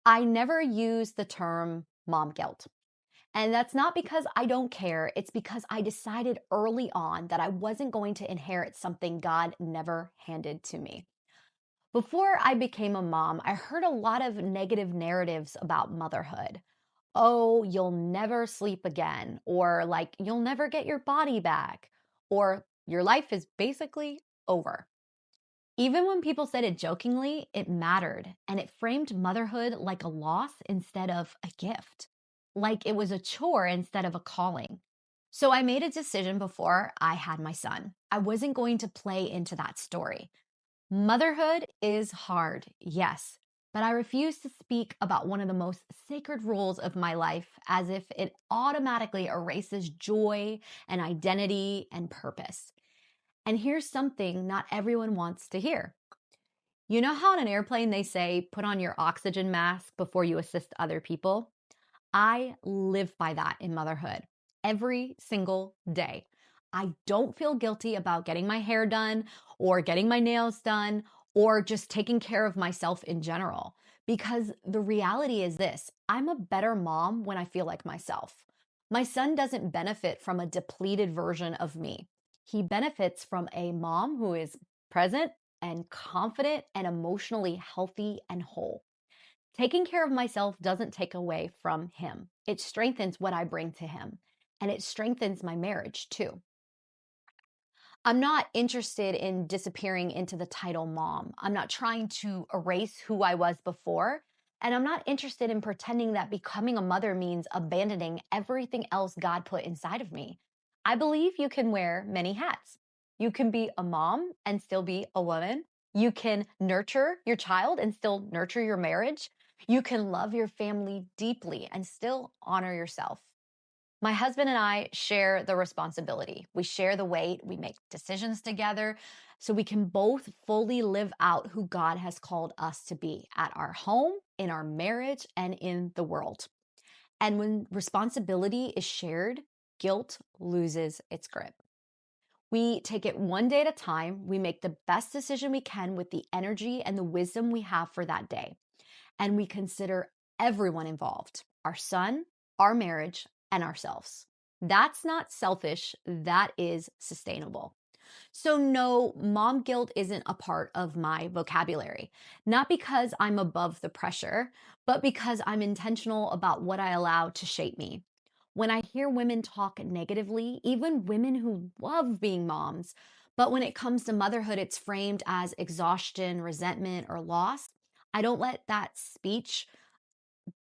I never use the term mom guilt. And that's not because I don't care. It's because I decided early on that I wasn't going to inherit something God never handed to me. Before I became a mom, I heard a lot of negative narratives about motherhood. Oh, you'll never sleep again, or like, you'll never get your body back, or your life is basically over. Even when people said it jokingly, it mattered, and it framed motherhood like a loss instead of a gift, like it was a chore instead of a calling. So I made a decision before I had my son. I wasn't going to play into that story. Motherhood is hard, yes, but I refuse to speak about one of the most sacred rules of my life as if it automatically erases joy and identity and purpose. And here's something not everyone wants to hear. You know how on an airplane they say, put on your oxygen mask before you assist other people? I live by that in motherhood every single day. I don't feel guilty about getting my hair done or getting my nails done or just taking care of myself in general. Because the reality is this, I'm a better mom when I feel like myself. My son doesn't benefit from a depleted version of me. He benefits from a mom who is present and confident and emotionally healthy and whole. Taking care of myself doesn't take away from him. It strengthens what I bring to him, and it strengthens my marriage too. I'm not interested in disappearing into the title mom. I'm not trying to erase who I was before. And I'm not interested in pretending that becoming a mother means abandoning everything else God put inside of me. I believe you can wear many hats. You can be a mom and still be a woman. You can nurture your child and still nurture your marriage. You can love your family deeply and still honor yourself. My husband and I share the responsibility. We share the weight. We make decisions together so we can both fully live out who God has called us to be at our home, in our marriage, and in the world. And when responsibility is shared, guilt loses its grip. We take it one day at a time. We make the best decision we can with the energy and the wisdom we have for that day. And we consider everyone involved, our son, our marriage, and ourselves. That's not selfish, that is sustainable. So, no, mom guilt isn't a part of my vocabulary. Not because I'm above the pressure, but because I'm intentional about what I allow to shape me. When I hear women talk negatively, even women who love being moms, but when it comes to motherhood, it's framed as exhaustion, resentment, or loss, I don't let that speech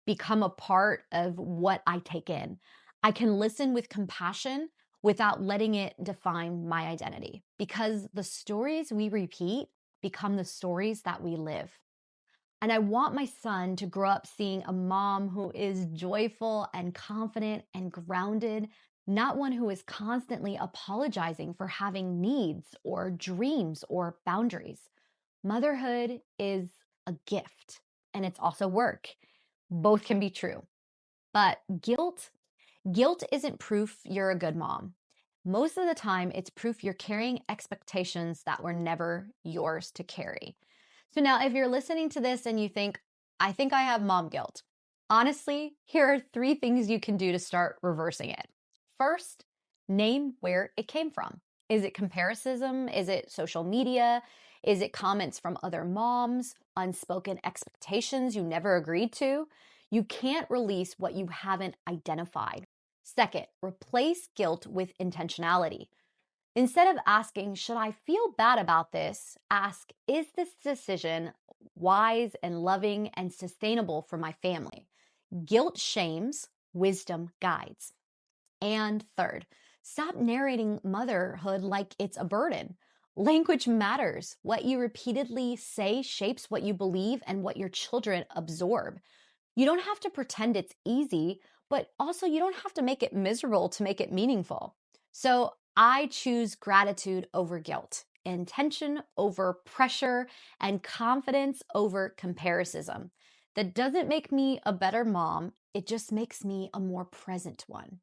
become a part of what I take in. I can listen with compassion without letting it define my identity because the stories we repeat become the stories that we live. And I want my son to grow up seeing a mom who is joyful and confident and grounded, not one who is constantly apologizing for having needs or dreams or boundaries. Motherhood is a gift and it's also work. Both can be true. But guilt isn't proof you're a good mom. Most of the time, it's proof you're carrying expectations that were never yours to carry. So now, if you're listening to this and you think, I think I have mom guilt, honestly, here are three things you can do to start reversing it. First, name where it came from. Is it comparison? Is it social media? Is it comments from other moms? Unspoken expectations you never agreed to? You can't release what you haven't identified. Second, replace guilt with intentionality. Instead of asking, should I feel bad about this? Ask, is this decision wise and loving and sustainable for my family? Guilt shames, wisdom guides. And third, stop narrating motherhood like it's a burden. Language matters. What you repeatedly say shapes what you believe and what your children absorb. You don't have to pretend it's easy, but also you don't have to make it miserable to make it meaningful. So I choose gratitude over guilt, intention over pressure, and confidence over comparison. That doesn't make me a better mom. It just makes me a more present one.